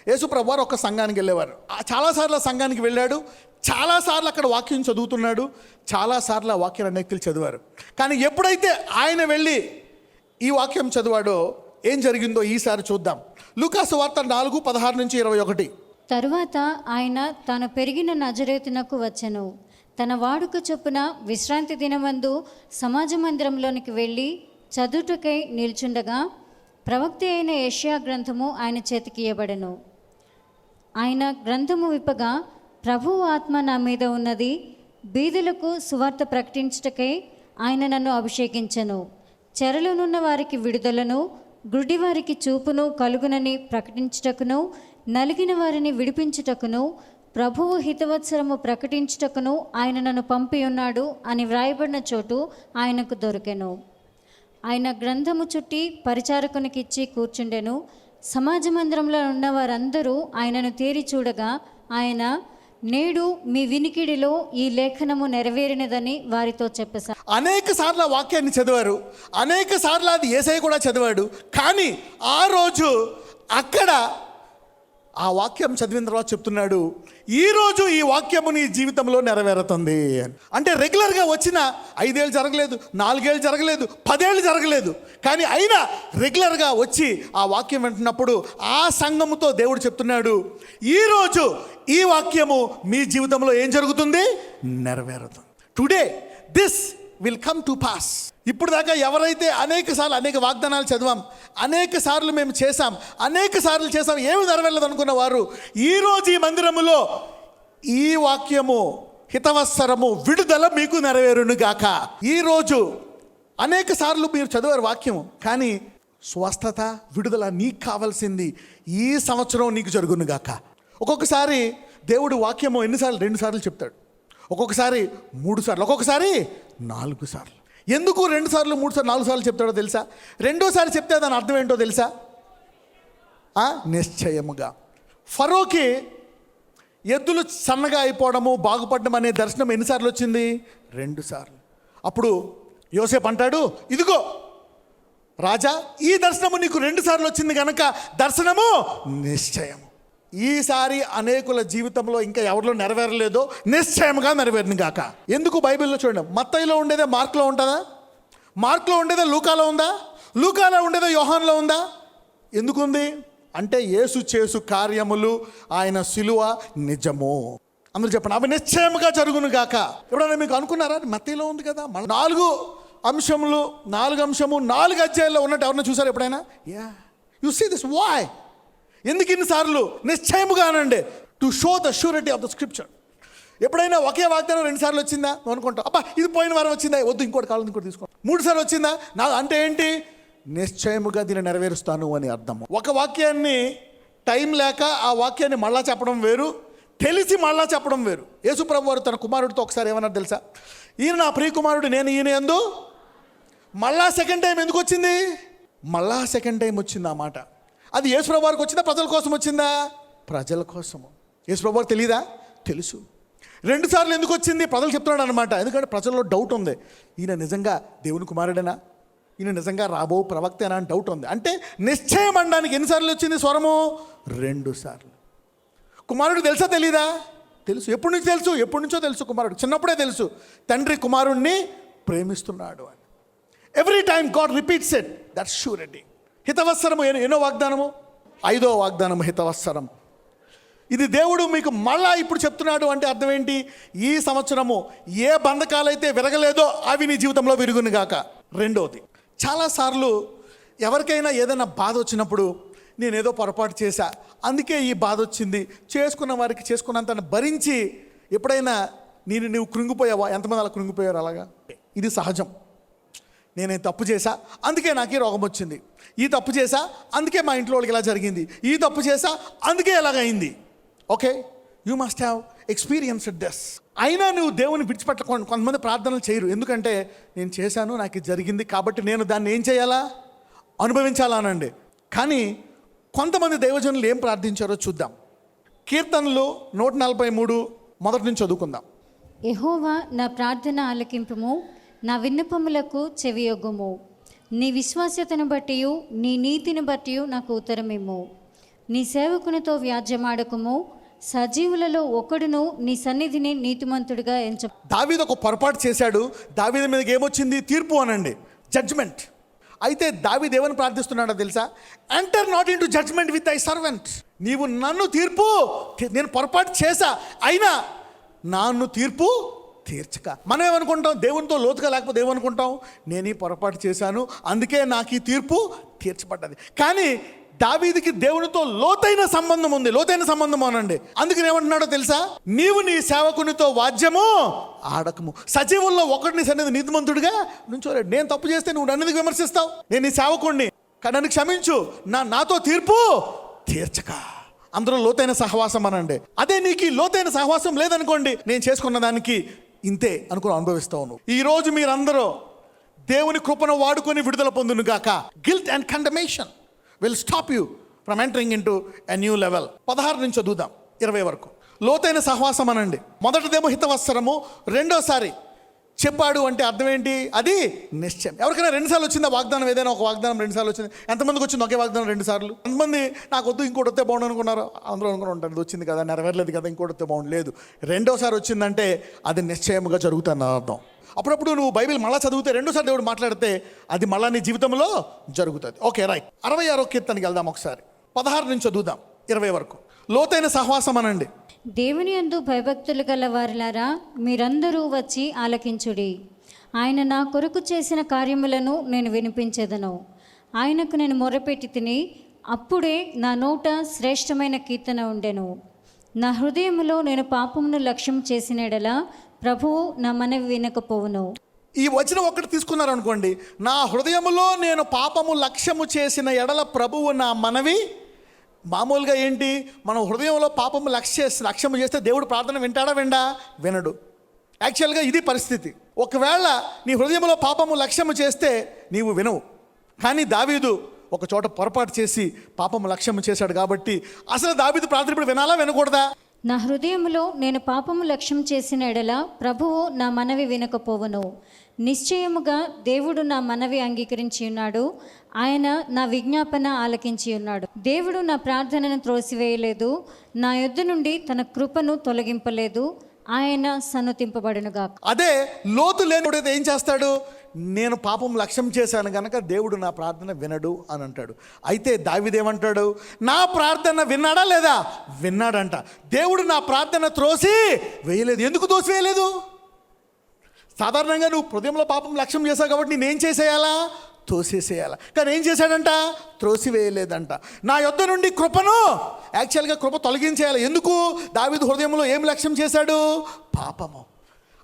యేసుప్రభు వారు ఒక సంఘానికి వెళ్ళేవారు. చాలాసార్లు ఆ సంఘానికి వెళ్ళాడు, చాలాసార్లు అక్కడ వాక్యం చదువుతున్నాడు, చాలాసార్లు ఆ వాక్యాన్ని అనేకులు చదివారు. కానీ ఎప్పుడైతే ఆయన వెళ్ళి ఈ వాక్యం చదివాడో ఏం జరిగిందో ఈసారి చూద్దాం. లూకాసు వార్త 4:16-21. తరువాత ఆయన తాను పెరిగిన నజరేతునకు వచ్చెను. తన వాడుక చొప్పున విశ్రాంతి దినమందు సమాజ మందిరంలోనికి వెళ్ళి చదువుటకై నిల్చుండగా ప్రవక్త అయిన యెషయా గ్రంథము ఆయన చేతికి ఇయ్యబడెను. ఆయన గ్రంథము విప్పగా, ప్రభువు ఆత్మ నా మీద ఉన్నది, బీదలకు సువార్త ప్రకటించుటకై ఆయన నన్ను అభిషేకించెను, చెరలోనున్న వారికి విడుదలను, గుడ్డి వారికి చూపును కలుగునని ప్రకటించుటకును, నలిగిన వారిని విడిపించుటకును, ప్రభువు హితవత్సరము ప్రకటించుటకును ఆయన నన్ను పంపి ఉన్నాడు అని వ్రాయబడిన చోటు ఆయనకు దొరికెను. ఆయన గ్రంథము చుట్టి పరిచారకునికి ఇచ్చి కూర్చుండెను. సమాజ మందిరంలో ఉన్న వారందరూ ఆయనను తేరి చూడగా ఆయన, నేడు మీ వినికిడిలో ఈ లేఖనము నెరవేరినదని వారితో చెప్పేశారు. అనేక సార్లు ఆ వాక్యాన్ని చదివారు, అనేక సార్లు అది యేసయ్య కూడా చదివాడు. కానీ ఆ రోజు అక్కడ ఆ వాక్యం చదివిన తర్వాత చెప్తున్నాడు, ఈరోజు ఈ వాక్యము నీ జీవితంలో నెరవేరుతుంది. అంటే రెగ్యులర్గా వచ్చిన 5 ఏళ్ళు జరగలేదు, 4 ఏళ్ళు జరగలేదు, 10 ఏళ్ళు జరగలేదు, కానీ అయినా రెగ్యులర్గా వచ్చి ఆ వాక్యం వింటున్నప్పుడు ఆ సంఘముతో దేవుడు చెప్తున్నాడు, ఈరోజు ఈ వాక్యము మీ జీవితంలో ఏం జరుగుతుంది? నెరవేరుతుంది. Today this will come to pass. ఇప్పుడు దాకా ఎవరైతే అనేక వాగ్దానాలు చదివాం, అనేక సార్లు మేము చేశాం, ఏమి నెరవేరలేదు అనుకున్న వారు ఈరోజు ఈ మందిరములో ఈ వాక్యము హితవత్సరము విడుదల మీకు నెరవేరును గాక. ఈరోజు అనేక సార్లు మీరు చదివారు వాక్యము, కానీ స్వస్థత విడుదల నీకు కావాల్సింది ఈ సంవత్సరం నీకు జరుగును గాక. ఒక్కొక్కసారి దేవుడు వాక్యము ఎన్నిసార్లు? 2 సార్లు చెప్తాడు, ఒక్కొక్కసారి 3 సార్లు, ఒక్కొక్కసారి 4 సార్లు. ఎందుకు 2 సార్లు, 3 సార్లు, 4 సార్లు చెప్తాడో తెలుసా? రెండోసారి చెప్తే దాని అర్థం ఏంటో తెలుసా? నిశ్చయముగా. ఫరోకి ఎద్దులు సన్నగా అయిపోవడము, బాగుపడడం అనే దర్శనం ఎన్నిసార్లు వచ్చింది? 2 సార్లు. అప్పుడు యోసేపు అంటాడు, ఇదిగో రాజా, ఈ దర్శనము నీకు 2 సార్లు వచ్చింది కనుక దర్శనము నిశ్చయము. ఈసారి అనేకుల జీవితంలో ఇంకా ఎవరిలో నెరవేరలేదో నిశ్చయముగా నెరవేరును గాక. ఎందుకు? బైబిల్లో చూడండి, మత్తయిలో ఉండేదే మార్కులో ఉంటుందా? మార్కులో ఉండేదే లూకాలో ఉందా? లూకాలో ఉండేదే యోహాన్లో ఉందా? ఎందుకుంది అంటే యేసు చేసు కార్యములు, ఆయన సిలువ నిజము. అందరూ చెప్పండి, అవి నిశ్చయముగా జరుగును గాక. ఎప్పుడైనా మీకు అనుకున్నారా మత్తయిలో ఉంది కదా? 4 అంశములు, 4 అధ్యాయాల్లో ఉన్నట్టు ఎవరైనా చూసారు ఎప్పుడైనా? You see this why? ఎందుకు ఇన్నిసార్లు నిశ్చయముగా అనండి? To show the surety of the scripture. ఎప్పుడైనా ఒకే వాగ్దానం 2 సార్లు వచ్చిందా? నువ్వు అనుకుంటావు, అబ్బా ఇది పోయిన వారం వచ్చిందా, వద్దు ఇంకోటి కావాలి, ఇంకోటి తీసుకో. 3 సార్లు వచ్చిందా? నా అంటే ఏంటి? నిశ్చయముగా దీన్ని నెరవేరుస్తాను అని అర్థము. ఒక వాక్యాన్ని టైం లేక ఆ వాక్యాన్ని మళ్ళా చెప్పడం వేరు, తెలిసి మళ్ళా చెప్పడం వేరు. యేసుప్రభు వారు తన కుమారుడితో ఒకసారి ఏమన్నారు తెలుసా? ఈయన నా ప్రియ కుమారుడు, నేను ఈయన యందు. మళ్ళా సెకండ్ టైం ఎందుకు వచ్చింది? మళ్ళా సెకండ్ టైం వచ్చింది ఆ మాట. అది యేసుప్రభు వారికి వచ్చిందా, ప్రజల కోసం వచ్చిందా? ప్రజల కోసము. యేసుప్రభు వారికి తెలీదా? తెలుసు. 2 సార్లు ఎందుకు వచ్చింది? ప్రజలు చెప్తున్నాడు అనమాట. ఎందుకంటే ప్రజల్లో డౌట్ ఉంది, ఈయన నిజంగా దేవుని కుమారుడేనా, ఈయన నిజంగా రాబో ప్రవక్తేనా అని డౌట్ ఉంది. అంటే నిశ్చయం అనడానికి ఎన్నిసార్లు వచ్చింది స్వరము? 2 సార్లు. కుమారుడు తెలుసా తెలీదా? తెలుసు. ఎప్పటి నుంచి తెలుసు? ఎప్పటి నుంచో తెలుసు. కుమారుడు చిన్నప్పుడే తెలుసు తండ్రి కుమారుణ్ణి ప్రేమిస్తున్నాడు అని. Every time God repeats it, that's surety. హితవత్సరము ఎన్నో వాగ్దానము? 5వ వాగ్దానము హితవత్సరం. ఇది దేవుడు మీకు మళ్ళా ఇప్పుడు చెప్తున్నాడు. అంటే అర్థం ఏంటి? ఈ సంవత్సరము ఏ బంధకాలైతే విరగలేదో అవి నీ జీవితంలో విరుగును గాక. 2వది, చాలాసార్లు ఎవరికైనా ఏదైనా బాధ వచ్చినప్పుడు నేనేదో పొరపాటు చేశా, అందుకే ఈ బాధ వచ్చింది, చేసుకున్న వారికి చేసుకున్నంత భరించి ఎప్పుడైనా నువ్వు కృంగిపోయావా? ఎంతమంది అలా కృంగిపోయారు? అలాగా ఇది సహజం. నేనే తప్పు చేశా, అందుకే నాకు ఈ రోగం వచ్చింది, ఈ తప్పు చేశా అందుకే మా ఇంట్లో వాళ్ళకి ఇలా జరిగింది, ఈ తప్పు చేశా అందుకే ఎలాగైంది. Okay, you must have experienced this. అయినా నువ్వు దేవుని విడిచిపెట్టకుండా కొంతమంది ప్రార్థనలు చేయరు. ఎందుకంటే నేను చేశాను, నాకు ఇది జరిగింది కాబట్టి నేను దాన్ని ఏం చేయాలా? అనుభవించాలనండి. కానీ కొంతమంది దైవజనులు ఏం ప్రార్థించారో చూద్దాం. కీర్తనలు 143 మొదటి నుంచి చదువుకుందాం. యెహోవా నా ప్రార్థన ఆలకింపుము, నా విన్నపములకు చెవియొగ్గుము. నీ విశ్వాస్యతను బట్టి నీ నీతిని బట్టి నాకు ఉత్తరమిమ్ము. నీ సేవకునితో వ్యాజ్యమాడకము, సజీవులలో ఒకడును నీ సన్నిధిని నీతిమంతుడిగా ఎంచ. దావీదు ఒక పొరపాటు చేశాడు. దావీదు మీదకి ఏమొచ్చింది? తీర్పు అనండి, జడ్జ్మెంట్. అయితే దావీదు ఏమని ప్రార్థిస్తున్నాడో తెలుసా? Enter not into judgment with thy servant. నీవు నన్ను తీర్పు, నేను పొరపాటు చేశా అయినా నన్ను తీర్పు తీర్చక. మనం ఏమనుకుంటాం? దేవునితో లోతుగా లేకపోతే ఏమనుకుంటాం? నేను ఈ పొరపాటు చేశాను, అందుకే నాకు ఈ తీర్పు తీర్చబడ్డది. కానీ దావీదుకి దేవునితో లోతైన సంబంధం ఉంది, లోతైన సంబంధం అనండి. అందుకని ఏమంటున్నాడో తెలుసా? నీవు నీ సేవకునితో వాద్యము ఆడకము, సజీవుల్లో ఒకటిని సన్నిధి నీతిమంతుడిగా నుంచోలేడు. నేను తప్పు చేస్తే నువ్వు నన్ను ఎందుకు విమర్శిస్తావు? నేను నీ సేవకుడిని, నన్ను క్షమించు, నాతో తీర్పు తీర్చక. అందులో లోతైన సహవాసం అనండి. అదే నీకు లోతైన సహవాసం లేదనుకోండి, నేను చేసుకున్న దానికి ఇంతే అనుకుని అనుభవిస్తావు నువ్వు. ఈరోజు మీరందరూ దేవుని కృపను వాడుకొని విడుదల పొందును గాక. Guilt and condemnation will stop you from entering into a new level. 16 నుంచి చదువుదాం 20 వరకు. లోతైన సహవాసం అనండి. మొదటిదేమో హితవత్సరము, రెండోసారి చెప్పాడు అంటే అర్థం ఏంటి? అది నిశ్చయం. ఎవరికైనా 2 సార్లు వచ్చిందా వాగ్దానం? ఏదైనా ఒక వాగ్దానం 2 సార్లు వచ్చింది? ఎంతమందికి వచ్చింది ఒకే వాగ్దానం 2 సార్లు? ఎంతమంది నాకు వద్దు ఇంకోటి వస్తే బాగుండు అనుకున్నారు? అందరూ అనుకుని ఉంటారు, ఇది వచ్చింది కదా, నెరవేరలేదు కదా, ఇంకోటి వస్తే బాగుండు. లేదు, రెండోసారి వచ్చిందంటే అది నిశ్చయముగా జరుగుతుంది అర్థం. అప్పుడప్పుడు నువ్వు బైబిల్ మళ్ళీ చదివితే, రెండోసారి దేవుడు మాట్లాడితే అది మళ్ళీ నీ జీవితంలో జరుగుతుంది. Okay, right. 66వ కీర్తనకి వెళ్దాం ఒకసారి. 16 నుంచి చదువుదాం 20 వరకు. లోతైన సహవాసం అనండి. దేవుని యందు భయభక్తులు గల వారిలారా, మీరందరూ వచ్చి ఆలకించుడి. ఆయన నా కొరకు చేసిన కార్యములను నేను వినిపించెదను. ఆయనకు నేను మొరపెట్టి తిని, అప్పుడే నా నోట శ్రేష్టమైన కీర్తన ఉండెను. నా హృదయములో నేను పాపమును లక్ష్యం చేసిన ఎడల ప్రభువు నా మనవి వినకపోవును. ఈ వచనం ఒక్కటి తీసుకున్నారనుకోండి, నా హృదయములో నేను పాపము లక్ష్యము చేసిన ఎడల ప్రభువు నా మనవి. మామూలుగా ఏంటి, మనం హృదయంలో పాపము లక్ష్యము చేస్తే దేవుడు ప్రార్థన వింటాడా? వినడు. యాక్చువల్గా ఇది పరిస్థితి. ఒకవేళ నీ హృదయంలో పాపము లక్ష్యము చేస్తే నీవు వినవు. కానీ దావీదు ఒక చోట పొరపాటు చేసి పాపము లక్ష్యము చేశాడు కాబట్టి అసలు దావీదు ప్రార్థన ఇప్పుడు వినాలా వినకూడదా? నా హృదయములో నేను పాపము లక్ష్యం చేసిన ఎడల ప్రభువు నా మనవి వినకపోవును. నిశ్చయముగా దేవుడు నా మనవి అంగీకరించి ఉన్నాడు. ఆయన నా విజ్ఞాపన ఆలకించి ఉన్నాడు. దేవుడు నా ప్రార్థనను త్రోసివేయలేదు, నా యొద్ద నుండి తన కృపను తొలగింపలేదు. ఆయన సన్నుతింపబడునుగా. అదే లోతు లేనివాడు ఏం చేస్తాడు? నేను పాపం లక్ష్యం చేశాను కనుక దేవుడు నా ప్రార్థన వినడు అని అంటాడు. అయితే దావీదు ఏమంటాడు? నా ప్రార్థన విన్నాడా లేదా? విన్నాడంట. దేవుడు నా ప్రార్థన త్రోసి వేయలేదు. ఎందుకు త్రోసి వేయలేదు? సాధారణంగా నువ్వు హృదయంలో పాపం లక్ష్యం చేశావు కాబట్టి నేనేం చేసేయాలా? తోసేసేయాలా. కానీ ఏం చేశాడంట? త్రోసి వేయలేదంట. నా యొద్ద నుండి కృపను, యాక్చువల్గా కృప తొలగించేయాలి. ఎందుకు? దావీదు హృదయంలో ఏం లక్ష్యం చేశాడు? పాపము.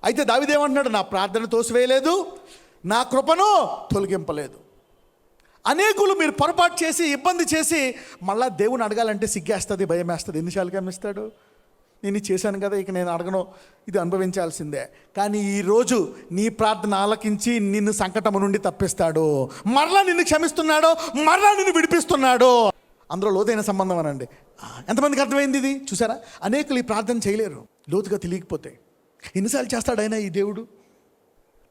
అయితే దావీదు ఏమంటున్నాడు? నా ప్రార్థన తోసివేయలేదు, నా కృపను తొలగింపలేదు. అనేకులు మీరు పొరపాటు చేసి ఇబ్బంది చేసి మళ్ళా దేవుని అడగాలంటే సిగ్గేస్తుంది, భయం వేస్తుంది. ఎన్నిసార్లు గమనిస్తాడు? నేను ఇది చేశాను కదా, ఇక నేను అడగను, ఇది అనుభవించాల్సిందే. కానీ ఈరోజు నీ ప్రార్థన ఆలకించి నిన్ను సంకటము నుండి తప్పిస్తాడు. మరలా నిన్ను క్షమిస్తున్నాడో, మరలా నిన్ను విడిపిస్తున్నాడో. అందులో లోతైన సంబంధం అనండి. ఎంతమందికి అర్థమైంది ఇది? చూసారా, అనేకులు ఈ ప్రార్థన చేయలేరు లోతుగా తెలియకపోతే. ఎన్నిసార్లు చేస్తాడు ఆయన ఈ దేవుడు?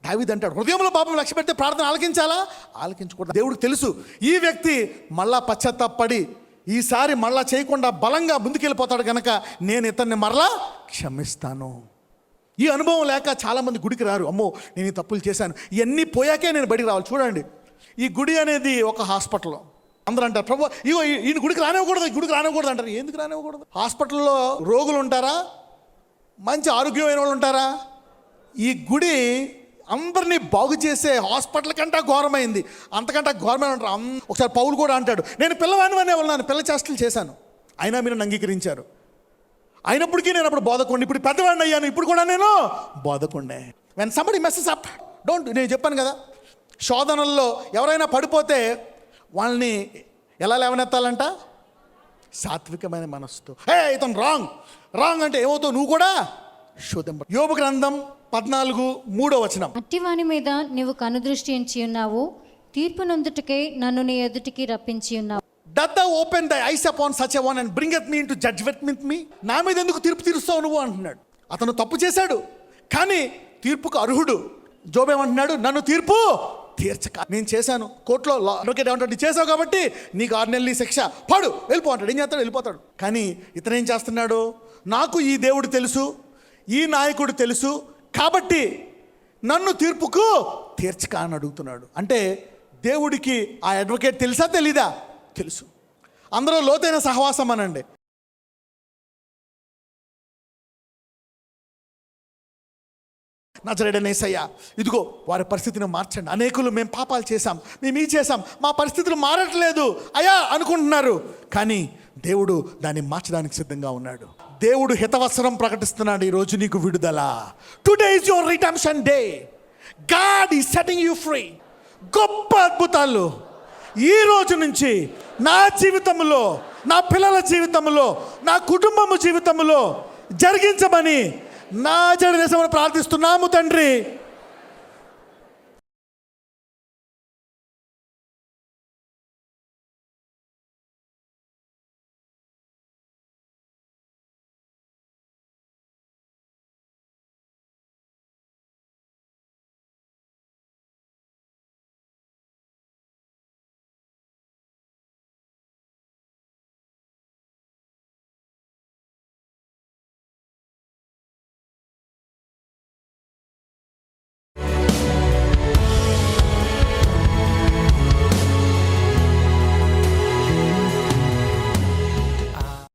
దావీదు అంటాడు, హృదయంలో పాపం లక్ష్య పెడితే ప్రార్థన ఆలకించాలా? ఆలకించకూడదు. దేవుడికి తెలుసు ఈ వ్యక్తి మళ్ళా పశ్చాత్తాపడి ఈసారి మళ్ళా చేయకుండా బలంగా ముందుకెళ్ళిపోతాడు కనుక నేను ఇతన్ని మరలా క్షమిస్తాను. ఈ అనుభవం లేక చాలామంది గుడికి రారు. అమ్మో నేను ఈ తప్పులు చేశాను, ఇవన్నీ పోయాకే నేను బయటికి రావాలి. చూడండి, ఈ గుడి అనేది ఒక హాస్పిటల్. అందరూ అంటారు, ప్రభు ఇగో ఈ గుడికి రానివ్వకూడదు, ఈ గుడికి రానివ్వకూడదు అంటారు. ఎందుకు రానివ్వకూడదు? హాస్పిటల్లో రోగులు ఉంటారా? మంచి ఆరోగ్యమైన వాళ్ళు ఉంటారా? ఈ గుడి అందరినీ బాగు చేసే హాస్పిటల్ కంటే ఘోరమైంది. అంతకంటే ఘోరమైన అంటారు. ఒకసారి పౌలు కూడా అంటాడు, నేను పిల్లవాడినే ఉన్నాను, పిల్ల చేష్టలు చేశాను, అయినా మీరు నన్ను అంగీకరించారు. అయినప్పటికీ నేను అప్పుడు బోధకుండి, ఇప్పుడు పెద్దవాడిని అయ్యాను, ఇప్పుడు కూడా నేను బోధకుండే. When somebody messes up, don't. నేను చెప్పాను కదా, శోధనల్లో ఎవరైనా పడిపోతే వాళ్ళని ఎలా లేవనెత్తాలంట? సాత్వికమైన మనస్సుతో. హే ఇతను రాంగ్ అంటే ఏమవుతావు? నువ్వు కూడా శోధింప. యోబు గ్రంథం 14:3 అట్టివాని మీద నీవు కనుదృష్టి ఉంచి ఉన్నావు, తీర్పు నొందుటకై నన్ను నీ ఎదుటికి రప్పించి ఉన్నావు. Doth thou open thy eyes upon such a one and bringeth me into judgment with me? నా మీద ఎందుకు తీర్పు తీరుస్తావు నువ్వు అంటున్నాడు. అతను తప్పు చేశాడు కానీ తీర్పుకు అర్హుడు. జోబు ఏమంటున్నాడు? నన్ను తీర్పు తీర్చక. నేను చేశాను, కోర్టులో అడ్వకేట్ ఏమంటాడు, చేసావు కాబట్టి నీకు 6 నెలలు శిక్ష, పాడు వెళ్ళిపో అంటాడు. ఏం చేస్తాడు, వెళ్ళిపోతాడు. కానీ ఇతను ఏం చేస్తున్నాడు, నాకు ఈ దేవుడు తెలుసు, ఈ నాయకుడు తెలుసు కాబట్టి నన్ను తీర్పుకు తీర్చక అని అడుగుతున్నాడు. అంటే దేవుడికి ఆ అడ్వకేట్ తెలుసా తెలీదా? తెలుసు. అందరూ లోతైన సహవాసం అనండి. నజరేయుడైన యేసయ్య, ఇదిగో వారి పరిస్థితిని మార్చండి. అనేకులు మేము పాపాలు చేశాం, మేము ఈ చేశాం, మా పరిస్థితులు మారట్లేదు అయ్యా అనుకుంటున్నారు. కానీ దేవుడు దాన్ని మార్చడానికి సిద్ధంగా ఉన్నాడు. దేవుడు హితవత్సరం ప్రకటిస్తున్నాడు, ఈరోజు నీకు విడుదల. Today is your redemption day. God is setting you free. గొప్ప అద్భుతాలు ఈ రోజు నుంచి నా జీవితంలో, నా పిల్లల జీవితంలో, నా కుటుంబము జీవితంలో జరిగించమని నా జడ దేశంలో ప్రార్థిస్తున్నాము తండ్రి.